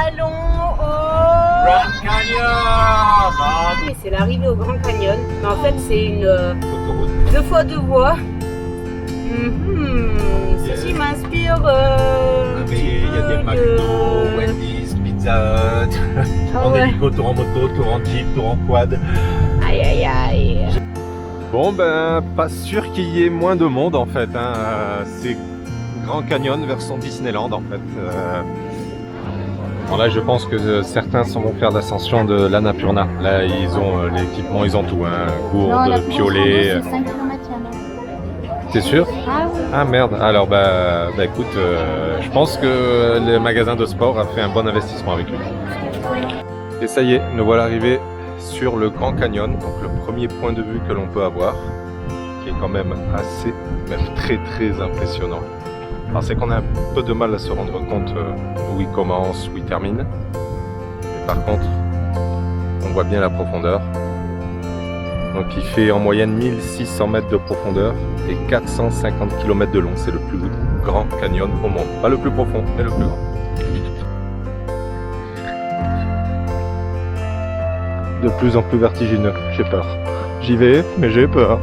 allons au Grand Canyon. Oui, c'est l'arrivée au Grand Canyon. Mais en fait, c'est une Autoroute. 2 fois 2 voies. Ceci m'inspire. Il y a des McDo, Wendy's, Pizza Hut. En hélico, tour en moto, tour en jeep, tour en quad. Aïe aïe aïe. Bon ben, pas sûr qu'il y ait moins de monde en fait. Hein. C'est Grand Canyon version Disneyland en fait. Bon, là, je pense que certains vont faire l'ascension de l'Annapurna. Là, ils ont l'équipement, ils ont tout. Hein. Gourde, piolet. T'es sûr? Ah oui. Ah merde. Alors bah écoute, je pense que le magasin de sport a fait un bon investissement avec lui. Et ça y est, nous voilà arrivés sur le Grand Canyon, donc le premier point de vue que l'on peut avoir, qui est quand même assez, même très très impressionnant. Alors c'est qu'on a un peu de mal à se rendre compte où il commence, où il termine. Mais par contre, on voit bien la profondeur. Donc il fait en moyenne 1600 mètres de profondeur et 450 km de long. C'est le plus grand canyon au monde. Pas le plus profond, mais le plus grand. De plus en plus vertigineux, j'ai peur. J'y vais, mais j'ai peur.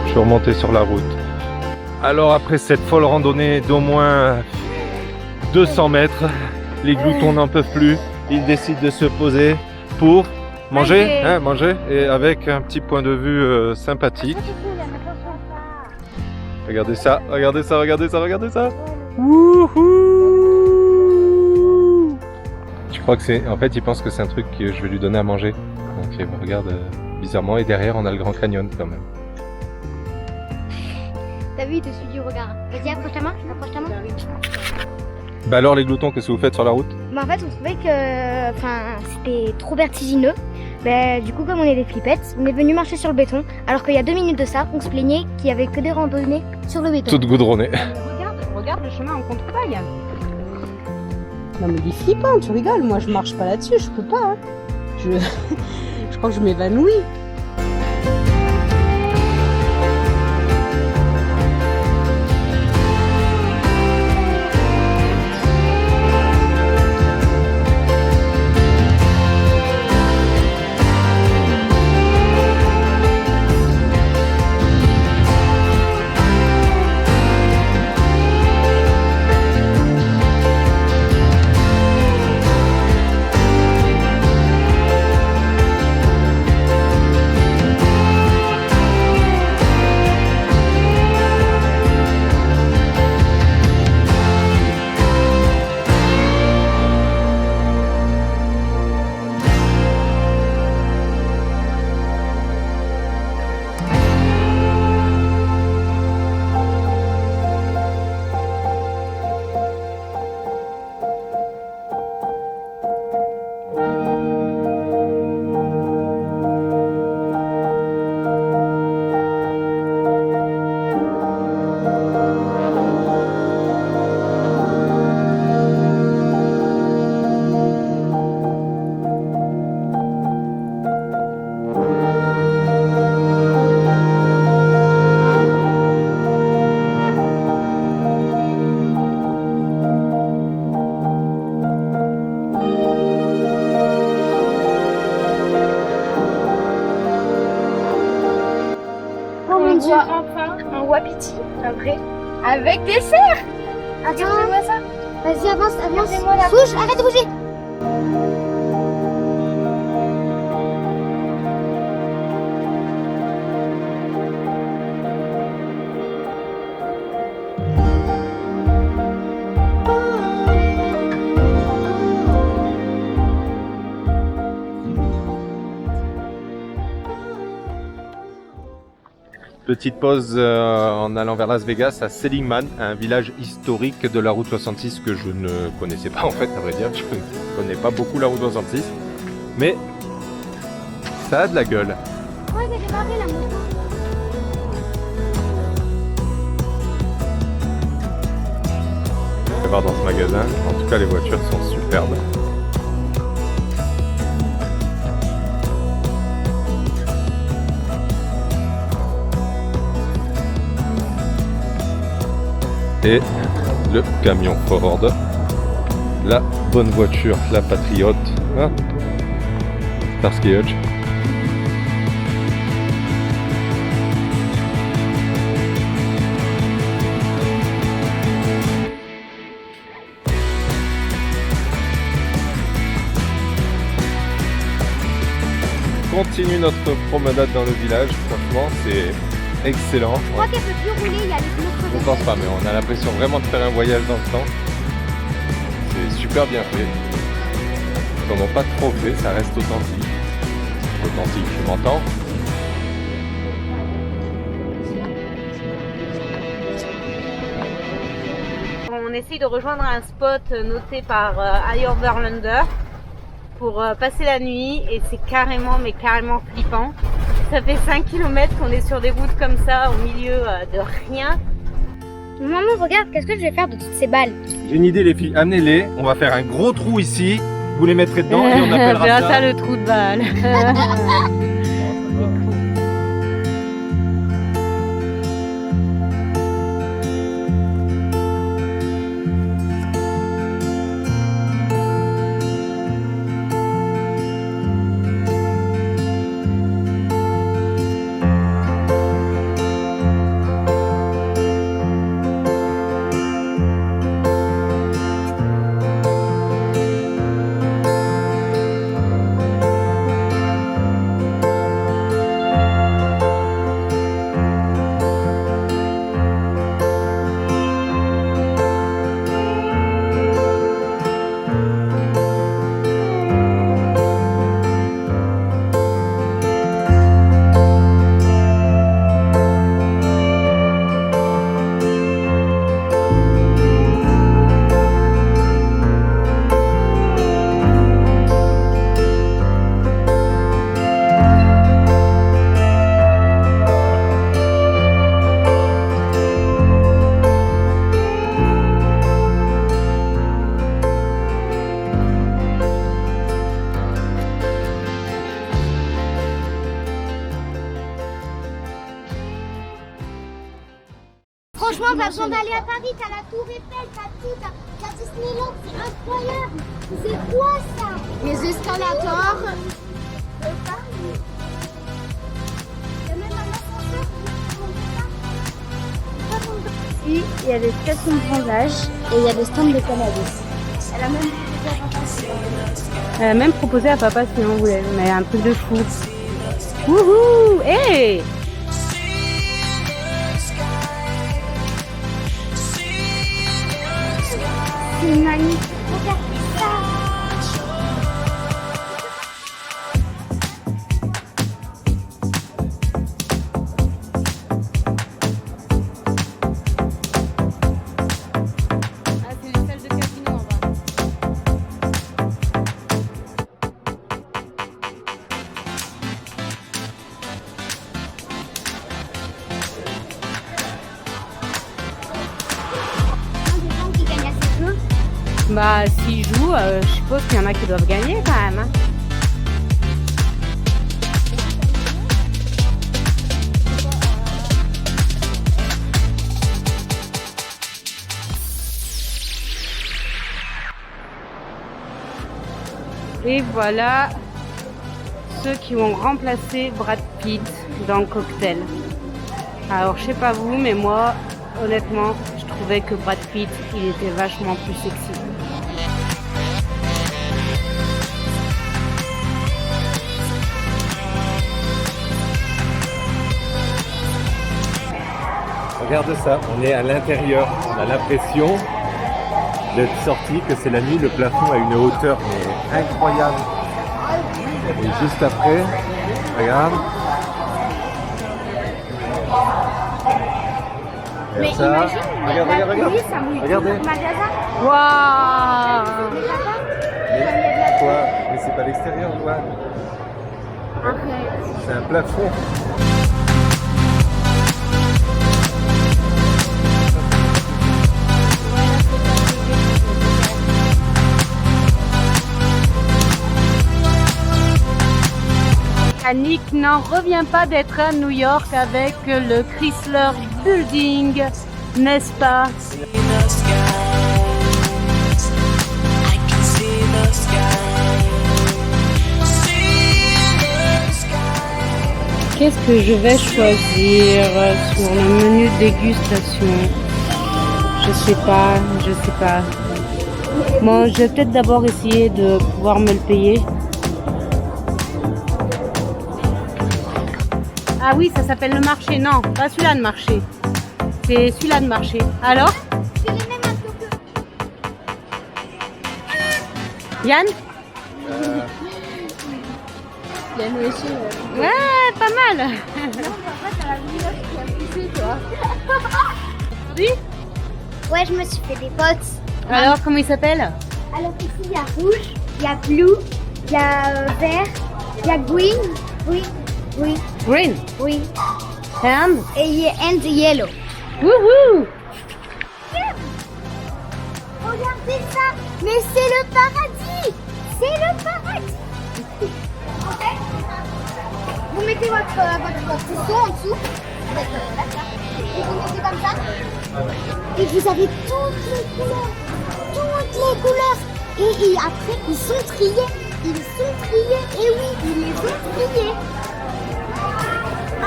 Je suis remonté sur la route. Alors après cette folle randonnée d'au moins 200 mètres, les gloutons n'en peuvent plus. Ils décident de se poser pour manger, hein, manger, et avec un petit point de vue sympathique. Regardez ça, regardez ça, regardez ça, regardez ça. Wouhou! Je crois que c'est, en fait, il pense que c'est un truc que je vais lui donner à manger. Donc regarde, bizarrement, et derrière on a le Grand Canyon quand même. T'as vu, il te suit du regard. Vas-y, approche ta main, approche ta main. Bah alors les gloutons, qu'est-ce que vous faites sur la route? Bah en fait, on trouvait que c'était trop vertigineux. Bah, du coup, comme on est des flippettes, on est venu marcher sur le béton. Alors qu'il y a 2 minutes de ça, on se plaignait qu'il y avait que des randonnées sur le béton. Toute goudronnée. Regarde le chemin en contrebas. Non mais il est flippant, tu rigoles, moi je marche pas là-dessus, je peux pas. Hein. Je crois que je m'évanouis. mon Dieu. Enfin un wapiti, un vrai, avec des cerfs. Attends, Regardez-moi ça. vas-y, avance, avance. Regardez-moi là. Bouge, arrête de bouger. Petite pause en allant vers Las Vegas à Seligman, un village historique de la route 66 que je ne connaissais pas en fait, à vrai dire. Je ne connais pas beaucoup la route 66, mais ça a de la gueule. Ouais, j'ai démarré la moto. On va voir dans ce magasin. En tout cas, les voitures sont superbes. Et le camion Ford. La bonne voiture, la Patriote. Hein, Starsky Hutch. Continue notre promenade dans le village, franchement c'est excellent. Je crois qu'elle peut plus rouler, il y a les pneus Je crevés. ne pense pas, mais on a l'impression vraiment de faire un voyage dans le temps. C'est super bien fait. Ils n'en ont pas trop fait, ça reste authentique. Authentique, tu m'entends? On essaye de rejoindre un spot noté par iOverlander pour passer la nuit et c'est carrément flippant. Ça fait 5 km qu'on est sur des routes comme ça au milieu de rien. Maman, regarde, qu'est-ce que je vais faire de toutes ces balles? J'ai une idée les filles, amenez-les. On va faire un gros trou ici. Vous les mettrez dedans et on appellera ça... le trou de balle. Franchement, pas besoin d'aller à Paris, t'as la Tour Eiffel, t'as tout, t'as Disneyland, c'est incroyable. C'est quoi ça? Les escalators. Il y a même un ascenseur. Ici, il y a des stations de bronzage et il y a des stands de cannabis. Elle a même proposé à papa si on voulait, mais un truc de fou. Wouhou! Hey! C'est magnifique. Regarde ça. Ah, c'est une salle de casino en bas. Des gens qui gagnent assez peu. Bah, s'ils jouent, je suppose qu'il y en a qui doivent gagner quand même. Hein. Et voilà ceux qui ont remplacé Brad Pitt dans Cocktail. Alors, je sais pas vous, mais moi, honnêtement, je trouvais que Brad Pitt, il était vachement plus sexy. Regarde ça, on est à l'intérieur. On a l'impression d'être sorti, que c'est la nuit, le plafond a une hauteur mais incroyable. Et juste après, regarde. Mais Regarde ça. imagine, Regarde, la regarde, pluie, regarde. ça mouille tout Regardez. notre magasin. Waouh! Mais quoi? Mais c'est pas l'extérieur, quoi. C'est un plafond. Annick n'en revient pas d'être à New York avec le Chrysler Building N'est-ce pas? Qu'est-ce que je vais choisir sur le menu dégustation? Je sais pas. Bon, je vais peut-être d'abord essayer de pouvoir me le payer. Ah oui, ça s'appelle le marché. Non, pas celui-là de marché. C'est celui-là de marché. Alors? Yann? Yann aussi. Ouais, pas mal. Oui? Ouais, je me suis fait des potes. Alors, comment il s'appelle? Alors ici, il y a rouge, il y a blue, il y a vert, il y a green, oui, Green. oui. And? And yellow. Wouhou! Regardez ça, mais c'est le paradis. C'est le paradis. Vous mettez votre tissu en dessous. Et vous mettez comme ça. Et vous avez toutes les couleurs. Toutes les couleurs. Et après, ils sont triés. Ils sont triés. Et oui, ils les ont triés. Ah,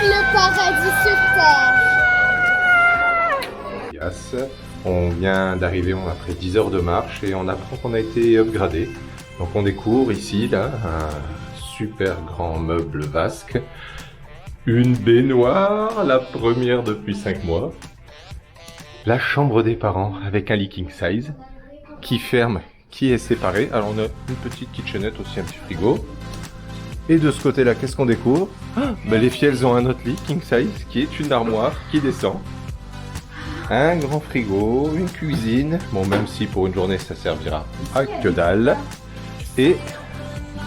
le paradis sur terre. Yes. On vient d'arriver, on a fait 10 heures de marche et on apprend qu'on a été upgradé. Donc on découvre ici, là, un super grand meuble vasque. Une baignoire, la première depuis 5 mois. La chambre des parents avec un lit king size qui ferme, qui est séparé. Alors on a une petite kitchenette aussi, un petit frigo. Et de ce côté-là, qu'est-ce qu'on découvre? Les filles, elles ont un autre lit king size qui est une armoire qui descend. Un grand frigo, une cuisine. Bon, même si pour une journée ça servira à que dalle. Et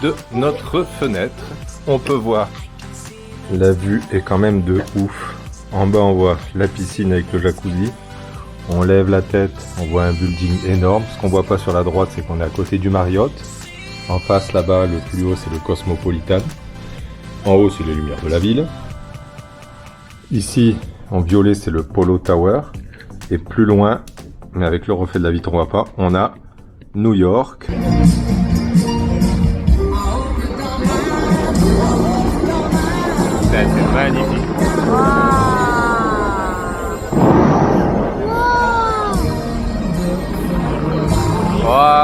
de notre fenêtre, on peut voir. La vue est quand même de ouf. En bas, on voit la piscine avec le jacuzzi. On lève la tête, on voit un building énorme. Ce qu'on voit pas sur la droite, c'est qu'on est à côté du Marriott. En face, là-bas, le plus haut, c'est le Cosmopolitan. En haut, c'est les lumières de la ville. Ici, en violet, c'est le Polo Tower. Et plus loin, mais avec le reflet de la vitre, on voit pas, on a New York. C'est magnifique. Wow.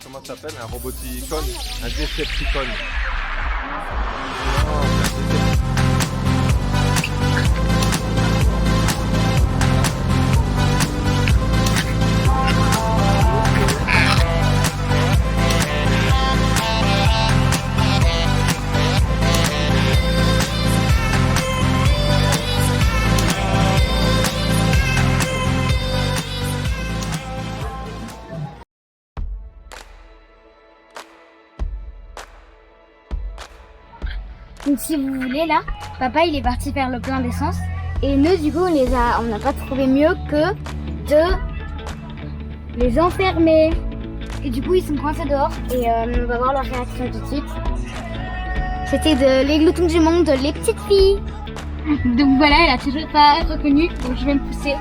Comment ça s'appelle? Un roboticon? Un Decepticon? Donc si vous voulez là, papa il est parti faire le plein d'essence et nous du coup on n'a pas trouvé mieux que de les enfermer. Et du coup ils sont coincés dehors et on va voir leur réaction tout de suite. C'était de les gloutons du monde, les petites filles. Donc voilà, elle a toujours pas reconnu, donc je vais me pousser.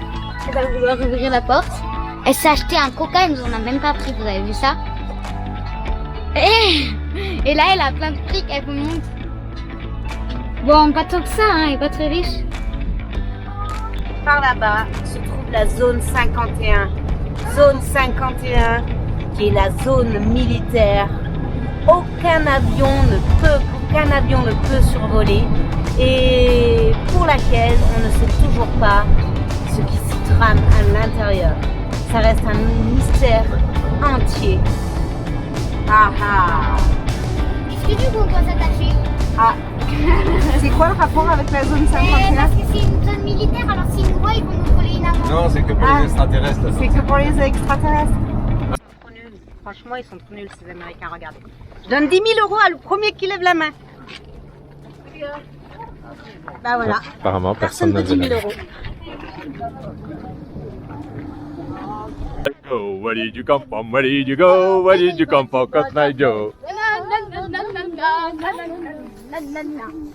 Elle va vouloir ouvrir la porte. Elle s'est acheté un coca, elle nous en a même pas pris, vous avez vu ça? Et là elle a plein de fric, elle vous montre. Bon, pas tant que ça, hein, elle est pas très riche. Par là-bas se trouve la zone 51. Zone 51 qui est la zone militaire. Aucun avion ne peut survoler et pour laquelle on ne sait toujours pas ce qui s'y trame à l'intérieur. Ça reste un mystère entier. Ah ah. Est-ce que du coup on doit s'attacher? Ah. C'est quoi le rapport avec la zone 51? Parce que c'est une zone militaire, alors s'ils nous voient, ils vont nous voler une amende. Non, c'est que pour les extraterrestres. C'est que pour les extraterrestres. Trop nuls. Franchement, ils sont trop nuls ces Américains, regardez. Je donne 10 000 € à le premier qui lève la main. Bah voilà. Apparemment, personne n'a de 10 vu 000 la nuit. euros. Oh, where did you come from? Where did you go? Where did you come from? Cotton Eye Joe. Na, na, na, na, na, na, na, na, na, na.